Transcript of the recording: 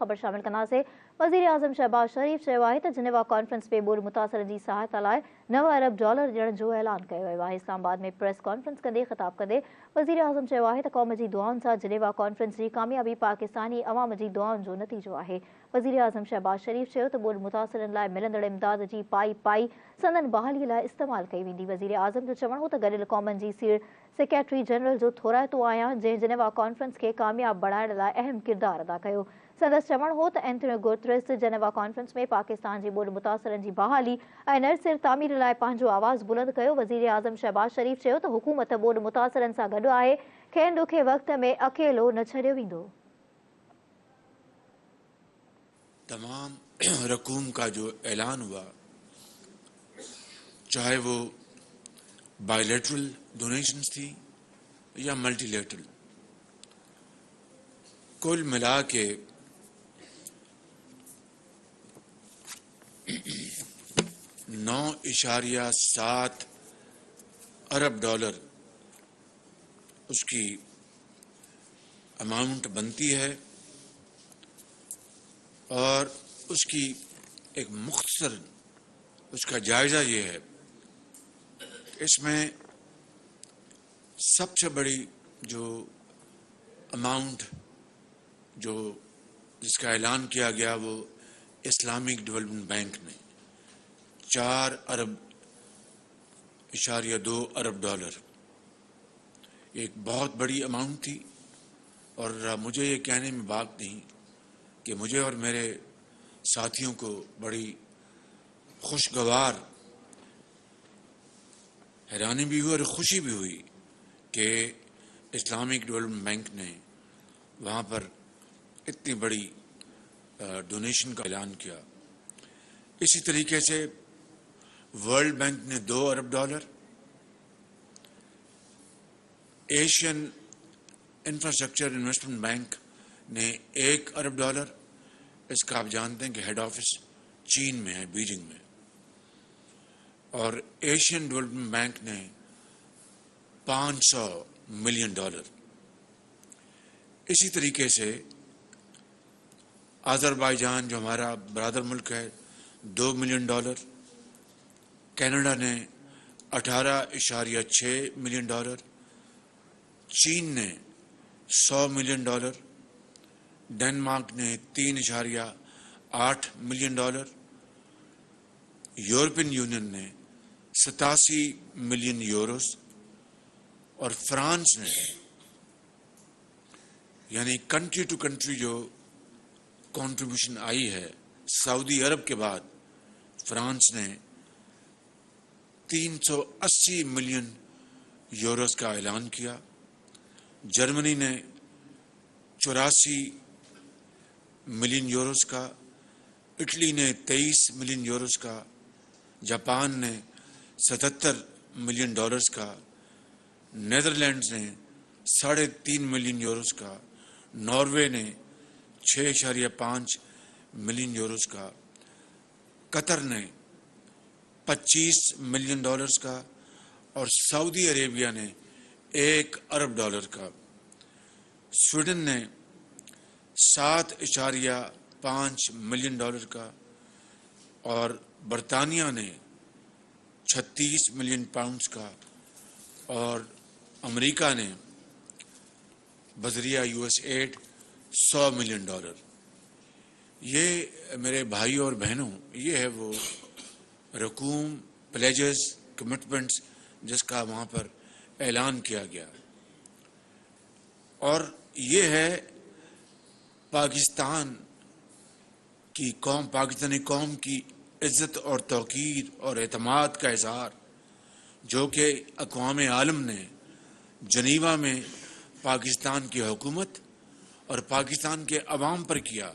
ख़बर शामिल करना से वज़ीर आज़म शहबाज शरीफ चयो आहे त जिनेवा कॉन्फ्रेंस में ॿोल मुतासिरनि जी सहायता लाइ $9 अरब ॾियण जो ऐलान कयो वियो आहे। इस्लामाबाद में प्रेस कॉन्फ्रेंस कंदे ख़िताब कंदे वज़ीर आज़म चयो आहे त क़ौम जी दुआउनि सां जिनेवा कॉन्फ्रेंस जी कामयाबी पाकिस्तानी अवाम जी दुआउनि जो नतीजो आहे। वज़ीर आज़म शहबाज शरीफ चयो त ॿोल मुतासिरनि लाइ मिलंदड़ इमदाद जी पाई संदन बहालीअ लाइ इस्तेमाल कई वेंदी। वज़ीर आज़म जो चवणु हो त गॾियल क़ौमनि जी सेक्रेटरी जनरल जो थोराइतो आहियां जंहिं जिनेवा कॉन्फ्रेंस खे कामयाब बणाइण लाइ अहम किरदारु अदा कयो। संदसि चवणु हो त एंथोनियो गुतरेस जिनेवा कॉन्फ्रेंस में पाकिस्तान जी ॿोल मुतासिरनि जी बहाली ऐं नरसिर तामीर लाइ पंहिंजो आवाज़ बुलंद कयो। वज़ीर आज़म शहबाज शरीफ चयो त हुकूमत ॿोल मुतासिरनि सां गॾु आहे, खेनि ॾुखे वक़्त में अकेलो न छॾियो वेंदो। तमाम रकूम का जो ऐलान हुआ, चाहे वो बायलैटरल डोनेशंस थी या मल्टीलैटरल, कुल मिला के $9.7 अरब उसकी अमाउंट बनती है और उसकी एक मुख्तसर उसका जायजा ये है, इसमें सबसे बड़ी जो अमाउंट जो जिसका ऐलान किया गया वो इस्लामिक डेवलपमेंट बैंक ने $4.2 अरब एक बहुत बड़ी अमाउंट थी। और मुझे ये कहने में बात नहीं कि मुझे और मेरे साथियों को बड़ी खुशगवार हैरानी भी हुई और खुशी भी हुई कि इस्लामिक डेवलपमेंट बैंक ने वहाँ पर इतनी बड़ी डोनेशन का ऐलान किया। इसी तरीके से वर्ल्ड बैंक ने $2 अरब, एशियन इंफ्रास्ट्रक्चर इन्वेस्टमेंट बैंक ने $1 अरब, इसका आप जानते हैं कि हेड ऑफिस चीन में है, बीजिंग में, और एशियन डेवलपमेंट बैंक ने $500 मिलियन। इसी तरीके से अज़रबैजान जो हमारा ब्रादर मुल्क है $2 मिलियन, कनाडा ने $18.6 मिलियन, चीन ने $100 मिलियन, डेनमार्क ने $3.8 मिलियन, यूरोपियन यूनियन ने 87 मिलियन यूरोस, और फ्रांस ने, यानी कंट्री टू कंट्री जो कंट्रीब्यूशन आई है, सऊदी अरब के बाद फ्रांस ने 380 मिलियन यूरोस का ऐलान किया, जर्मनी ने 84 मिलियन यूरोस का, इटली ने 23 मिलियन यूरोस का, जापान ने 77 मिलियन डॉलर्स का, नेदरलैंड्स ने 3.5 मिलियन यूरोस का, नॉर्वे ने 6.5 मिलियन यूरोस का, कतर ने 25 मिलियन डॉलर्स का, और सऊदी अरेबिया ने $1 अरब का, स्वीडन ने 7.5 मिलियन डॉलर का, और बरतानिया ने 36 मिलियन पाउंड्स का, और अमेरिका ने बजरिया यूएसएड $100 मिलियन। ये मेरे भाई और बहनों, ये है वो रकूम, प्लेजेस, कमिटमेंट्स जिसका वहाँ पर ऐलान किया गया, और ये है पाकिस्तान की कौम, पाकिस्तानी कौम की इज्जत और तौकीर और एतमाद का इजहार, जो कि अक़वाम आलम ने जनीवा में पाकिस्तान की हुकूमत और पाकिस्तान के अवाम पर किया।